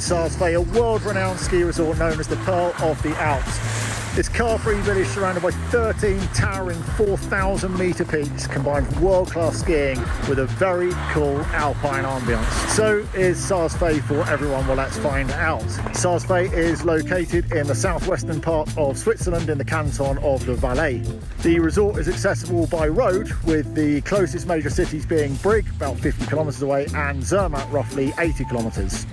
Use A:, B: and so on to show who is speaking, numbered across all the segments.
A: Saas-Fee, a world-renowned ski resort known as the Pearl of the Alps. This car-free village surrounded by 13 towering 4,000 metre peaks combines world-class skiing with a very cool alpine ambience. So is Saas-Fee for everyone? Well, let's find out. Saas-Fee is located in the southwestern part of Switzerland in the canton of the Valais. The resort is accessible by road, with the closest major cities being Brig, about 50 kilometres away, and Zermatt, roughly 80 kilometres.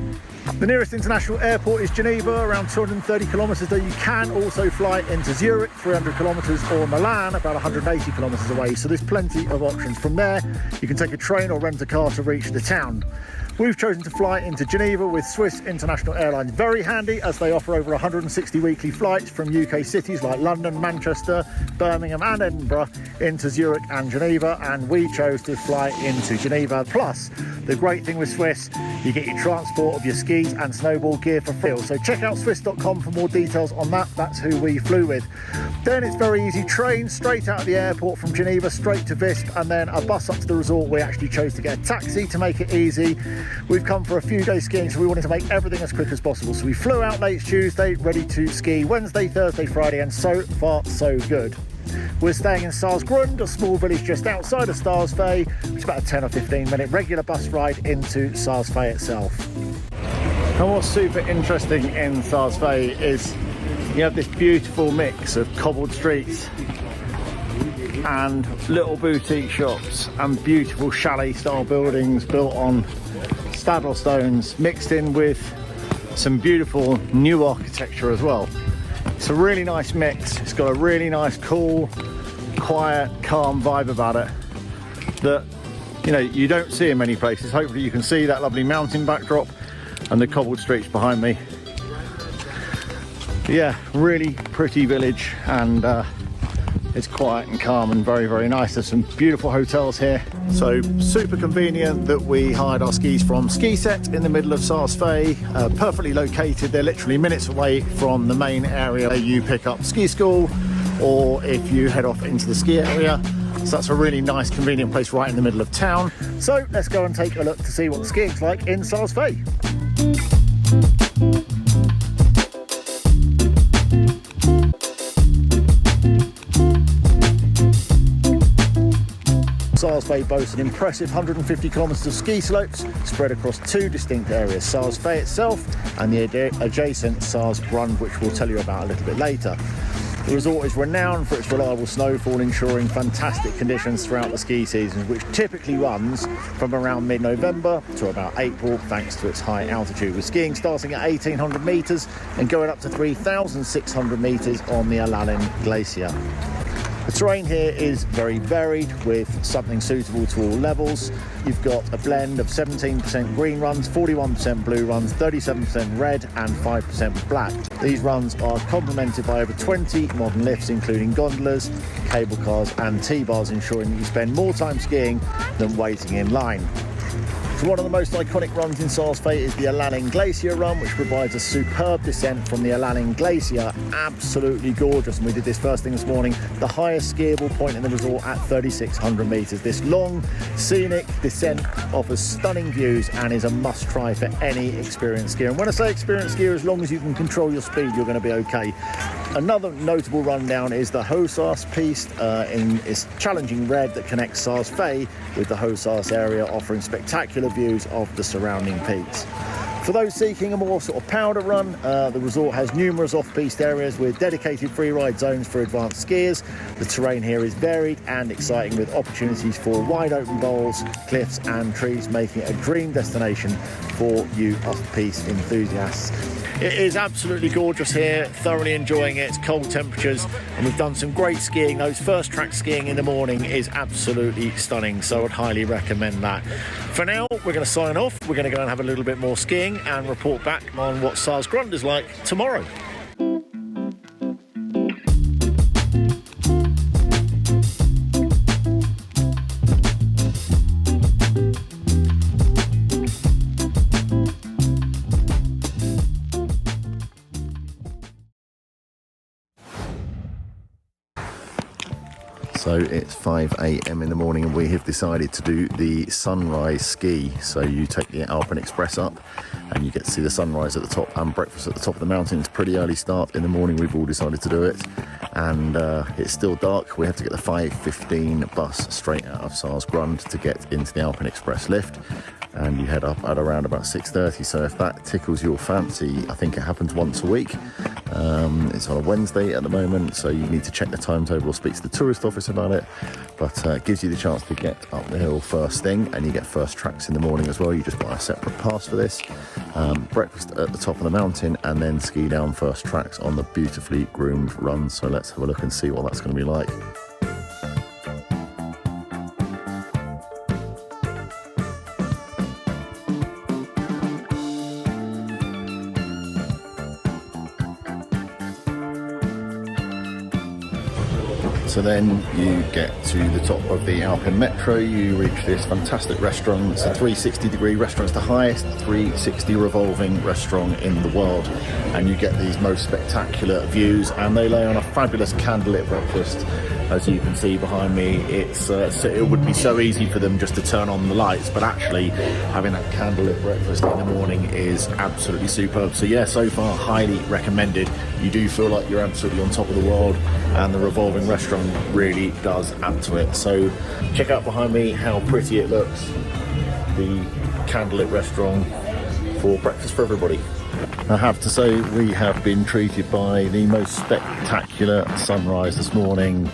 A: The nearest international airport is Geneva, around 230 kilometres, though you can also fly into Zurich, 300 kilometres, or Milan, about 180 kilometres away, so there's plenty of options. From there, you can take a train or rent a car to reach the town. We've chosen to fly into Geneva with Swiss International Airlines. Very handy, as they offer over 160 weekly flights from UK cities like London, Manchester, Birmingham and Edinburgh into Zurich and Geneva, and we chose to fly into Geneva. Plus, the great thing with Swiss, you get your transport of your skis and snowboard gear for free. So check out swiss.com for more details on that. That's who we flew with. Then it's very easy. Train straight out of the airport from Geneva straight to Visp, and then a bus up to the resort. We actually chose to get a taxi to make it easy. We've come for a few days skiing, so we wanted to make everything as quick as possible. So we flew out late Tuesday, ready to ski Wednesday, Thursday, Friday, and so far so good. We're staying in Saas Grund, a small village just outside of Saas-Fee, which is about a 10 or 15 minute regular bus ride into Saas-Fee itself. And what's super interesting in Saas-Fee is you have this beautiful mix of cobbled streets and little boutique shops and beautiful chalet style buildings built on saddle stones, mixed in with some beautiful new architecture as well. It's a really nice mix. It's got a really nice, cool, quiet, calm vibe about it that, you know, you don't see in many places. Hopefully you can see that lovely mountain backdrop and the cobbled streets behind me. But yeah, really pretty village, and it's quiet and calm and very, very nice. There's some beautiful hotels here. So super convenient that we hired our skis from Ski Set in the middle of Saas-Fee, perfectly located. They're literally minutes away from the main area you pick up ski school, or if you head off into the ski area. So that's a really nice, convenient place right in the middle of town. So let's go and take a look to see what the skiing's like in Saas-Fee. Saas-Fee boasts an impressive 150 kilometres of ski slopes spread across two distinct areas, Saas-Fee itself and the adjacent Saas Grund, which we'll tell you about a little bit later. The resort is renowned for its reliable snowfall, ensuring fantastic conditions throughout the ski season, which typically runs from around mid-November to about April, thanks to its high altitude, with skiing starting at 1,800 metres and going up to 3,600 metres on the Alpine glacier. The terrain here is very varied, with something suitable to all levels. You've got a blend of 17% green runs, 41% blue runs, 37% red and 5% black. These runs are complemented by over 20 modern lifts, including gondolas, cable cars and T-bars, ensuring that you spend more time skiing than waiting in line. So one of the most iconic runs in Saas-Fee is the Alpine Glacier run, which provides a superb descent from the Alpine Glacier. Absolutely gorgeous, and we did this first thing this morning. The highest skiable point in the resort at 3,600 metres. This long, scenic descent offers stunning views and is a must-try for any experienced skier. And when I say experienced skier, as long as you can control your speed, you're going to be okay. Another notable rundown is the Saas piste in its challenging red that connects Saas-Fee with the Saas area, offering spectacular views of the surrounding peaks. For those seeking a more sort of powder run, the resort has numerous off-piste areas with dedicated free-ride zones for advanced skiers. The terrain here is varied and exciting, with opportunities for wide-open bowls, cliffs and trees, making it a dream destination for you off-piste enthusiasts. It is absolutely gorgeous here, thoroughly enjoying it. It's cold temperatures and we've done some great skiing. Those first track skiing in the morning is absolutely stunning, so I'd highly recommend that. For now, we're going to sign off. We're going to go and have a little bit more skiing and report back on what Saas Grund is like tomorrow.
B: So it's 5 a.m. in the morning and we have decided to do the sunrise ski. So you take the Alpine Express up and you get to see the sunrise at the top and breakfast at the top of the mountain. It's a pretty early start in the morning. We've all decided to do it, and it's still dark. We have to get the 5:15 bus straight out of Saas Grund to get into the Alpine Express lift, and you head up at around about 6:30. So if that tickles your fancy, I think it happens once a week. It's on a Wednesday at the moment, so you need to check the timetable or speak to the tourist office about it, but it gives you the chance to get up the hill first thing, and you get first tracks in the morning as well. You just buy a separate pass for this. Breakfast at the top of the mountain and then ski down first tracks on the beautifully groomed run. So let's have a look and see what that's going to be like. So then you get to the top of the Alpine Metro, you reach this fantastic restaurant. It's a 360-degree restaurant. It's the highest 360 revolving restaurant in the world. And you get these most spectacular views, and they lay on a fabulous candlelit breakfast. As you can see behind me, it would be so easy for them just to turn on the lights, but actually having that candlelit breakfast in the morning is absolutely superb. So yeah, so far highly recommended. You do feel like you're absolutely on top of the world, and the revolving restaurant really does add to it. So check out behind me how pretty it looks. The candlelit restaurant for breakfast for everybody. I have to say, we have been treated by the most spectacular sunrise this morning.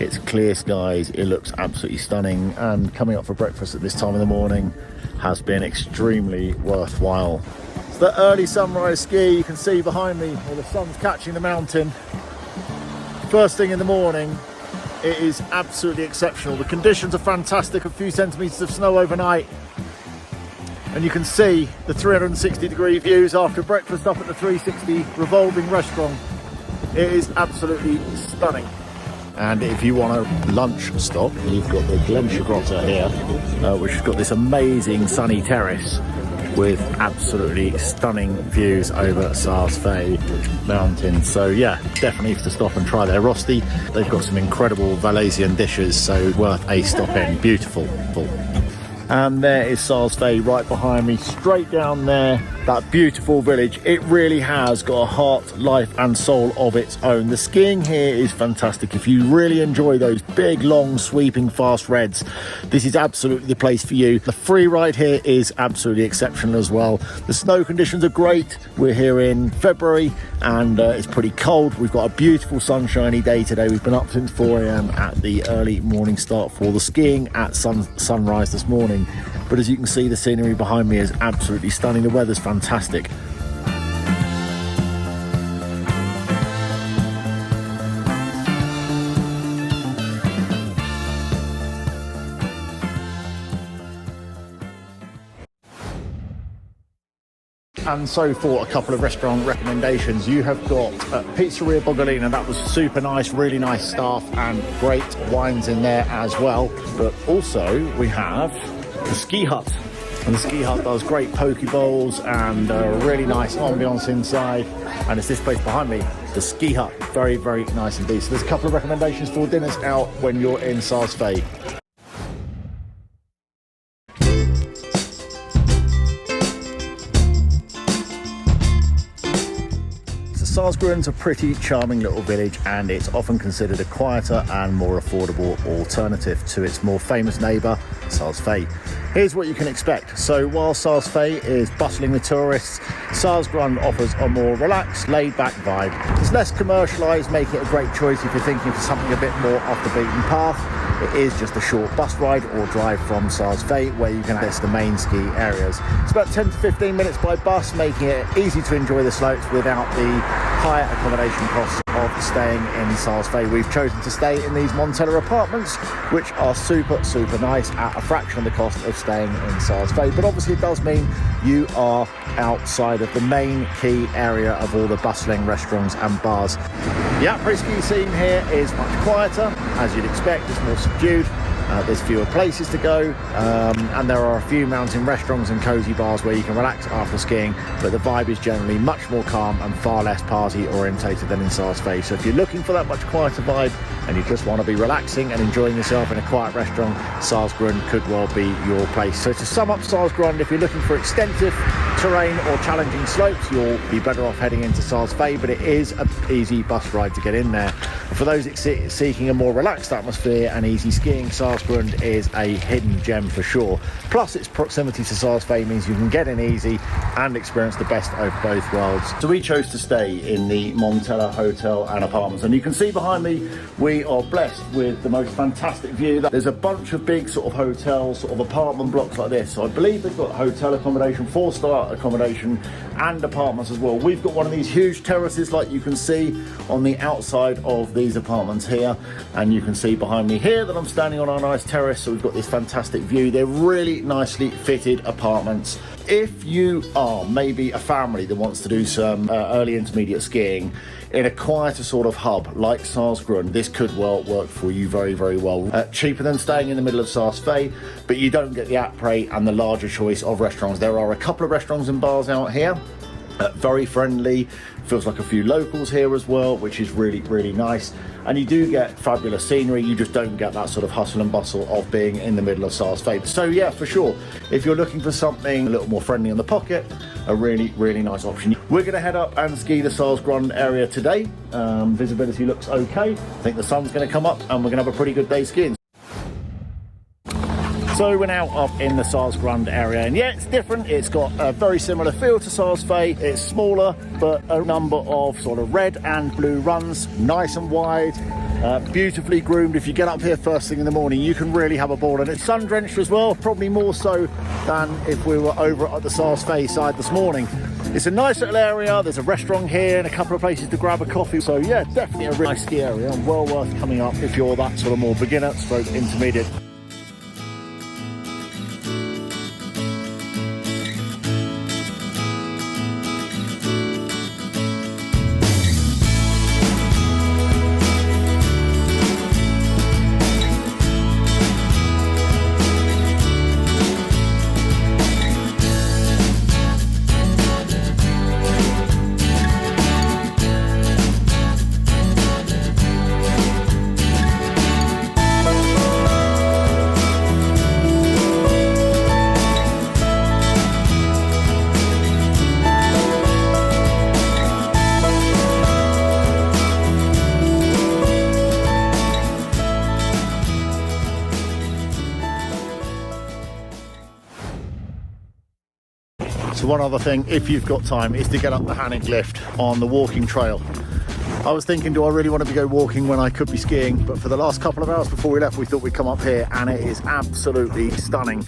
B: It's clear skies, it looks absolutely stunning, and coming up for breakfast at this time of the morning has been extremely worthwhile. It's the early sunrise ski you can see behind me where the sun's catching the mountain. First thing in the morning, it is absolutely exceptional. The conditions are fantastic, a few centimetres of snow overnight. And you can see the 360-degree views after breakfast up at the 360 revolving restaurant. It is absolutely stunning. And if you want a lunch stop, you've got the Glacier here, which has got this amazing sunny terrace with absolutely stunning views over Saas-Fee Mountain. So yeah, definitely have to stop and try their rosti. They've got some incredible Valesian dishes, so worth a stop in. Beautiful. And there is Saas-Fee right behind me, straight down there, that beautiful village. It really has got a heart, life and soul of its own. The skiing here is fantastic. If you really enjoy those big, long, sweeping, fast reds, this is absolutely the place for you. The free ride here is absolutely exceptional as well. The snow conditions are great. We're here in February and it's pretty cold. We've got a beautiful sunshiny day today. We've been up since 4 a.m. at the early morning start for the skiing at sunrise this morning. But as you can see, the scenery behind me is absolutely stunning. The weather's fantastic. And so for a couple of restaurant recommendations, you have got Pizzeria Bogolina. That was super nice, really nice staff and great wines in there as well. But also we have the Ski Hut. And the Ski Hut does great poke bowls and really nice ambience inside. And it's this place behind me, the Ski Hut. Very, very nice indeed. So there's a couple of recommendations for dinners out when you're in Saas-Fee. Saas Grund's a pretty charming little village, and it's often considered a quieter and more affordable alternative to its more famous neighbour, Saas-Fee. Here's what you can expect. So while Saas-Fee is bustling with tourists, Saas Grund offers a more relaxed, laid-back vibe. It's less commercialised, making it a great choice if you're thinking for something a bit more off the beaten path. It is just a short bus ride or drive from Saas-Fee where you can access the main ski areas. It's about 10 to 15 minutes by bus, making it easy to enjoy the slopes without the higher accommodation costs of staying in Saas-Fee. We've chosen to stay in these Montella apartments, which are super, super nice at a fraction of the cost of staying in Saas-Fee. But obviously it does mean you are outside of the main key area of all the bustling restaurants and bars. The après-ski scene here is much quieter, as you'd expect. It's more subdued. There's fewer places to go, and there are a few mountain restaurants and cosy bars where you can relax after skiing, but the vibe is generally much more calm and far less party orientated than in Saas-Fee. So if you're looking for that much quieter vibe,
A: and you just want to be relaxing and enjoying yourself in a quiet restaurant, Saas Grund could well be your place. So to sum up Saas Grund, if you're looking for extensive terrain or challenging slopes, you'll be better off heading into Saas-Fee, but it is an easy bus ride to get in there. And for those seeking a more relaxed atmosphere and easy skiing, Saas Grund is a hidden gem for sure. Plus its proximity to Saas-Fee means you can get in easy and experience the best of both worlds.
B: So we chose to stay in the Montella Hotel and Apartments, and you can see behind me we are blessed with the most fantastic view. There's a bunch of big sort of hotels, sort of apartment blocks like this. So I believe they've got hotel accommodation, 4-star accommodation and apartments as well. We've got one of these huge terraces like you can see on the outside of these apartments here, and you can see behind me here that I'm standing on our nice terrace. So we've got this fantastic view. They're really nicely fitted apartments. If you are maybe a family that wants to do some early intermediate skiing in a quieter sort of hub like Saas Grund, this could well work for you very, very well. Cheaper than staying in the middle of Saas-Fee, but you don't get the après and the larger choice of restaurants. There are a couple of restaurants and bars out here. Very friendly, feels like a few locals here as well, which is really, really nice. And you do get fabulous scenery, you just don't get that sort of hustle and bustle of being in the middle of Saas-Fee. So yeah, for sure, if you're looking for something a little more friendly on the pocket, a really, really nice option. We're going to head up and ski the Saas Grund area today. Visibility looks okay. I think the sun's going to come up and we're going to have a pretty good day skiing. So we're now up in the Saas Grund area, and yeah, it's different. It's got a very similar feel to Saas-Fee. It's smaller, but a number of sort of red and blue runs, nice and wide, beautifully groomed. If you get up here first thing in the morning, you can really have a ball, and it's sun-drenched as well, probably more so than if we were over at the Saas-Fee side this morning. It's a nice little area. There's a restaurant here and a couple of places to grab a coffee. So yeah, definitely a really nice ski area and well worth coming up if you're that sort of more beginner stroke intermediate. So one other thing, if you've got time, is to get up the Hannig lift on the walking trail. I was thinking, do I really want to go walking when I could be skiing? But for the last couple of hours before we left, we thought we'd come up here, and it is absolutely stunning.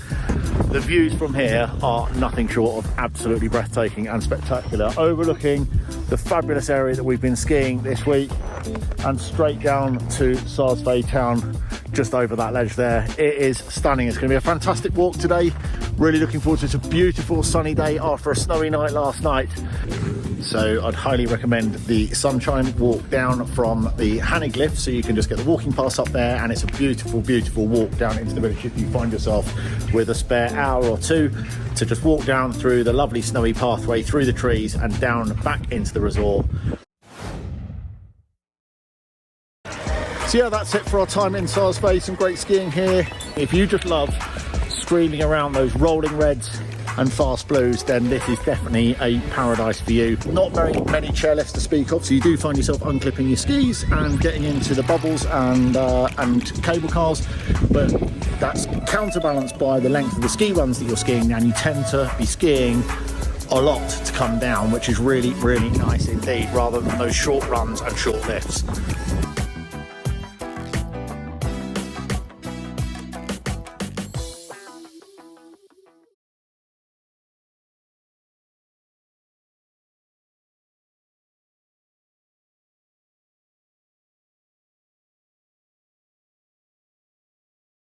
B: The views from here are nothing short of absolutely breathtaking and spectacular, overlooking the fabulous area that we've been skiing this week and straight down to Saas-Fee town just over that ledge there. It is stunning. It's going to be a fantastic walk today. Really looking forward to it. It's a beautiful sunny day after a snowy night last night. So I'd highly recommend the sunshine walk down from the Hannig lift, so you can just get the walking pass up there, and it's a beautiful, beautiful walk down into the village if you find yourself with a spare hour or two to just walk down through the lovely snowy pathway through the trees and down back into the resort. So yeah, that's it for our time in Saas-Fee. Some great skiing here. If you just love screaming around those rolling reds and fast blues, then this is definitely a paradise for you. Not very many chairlifts to speak of, so you do find yourself unclipping your skis and getting into the bubbles and cable cars, but that's counterbalanced by the length of the ski runs that you're skiing, and you tend to be skiing a lot to come down, which is really, really nice indeed, rather than those short runs and short lifts.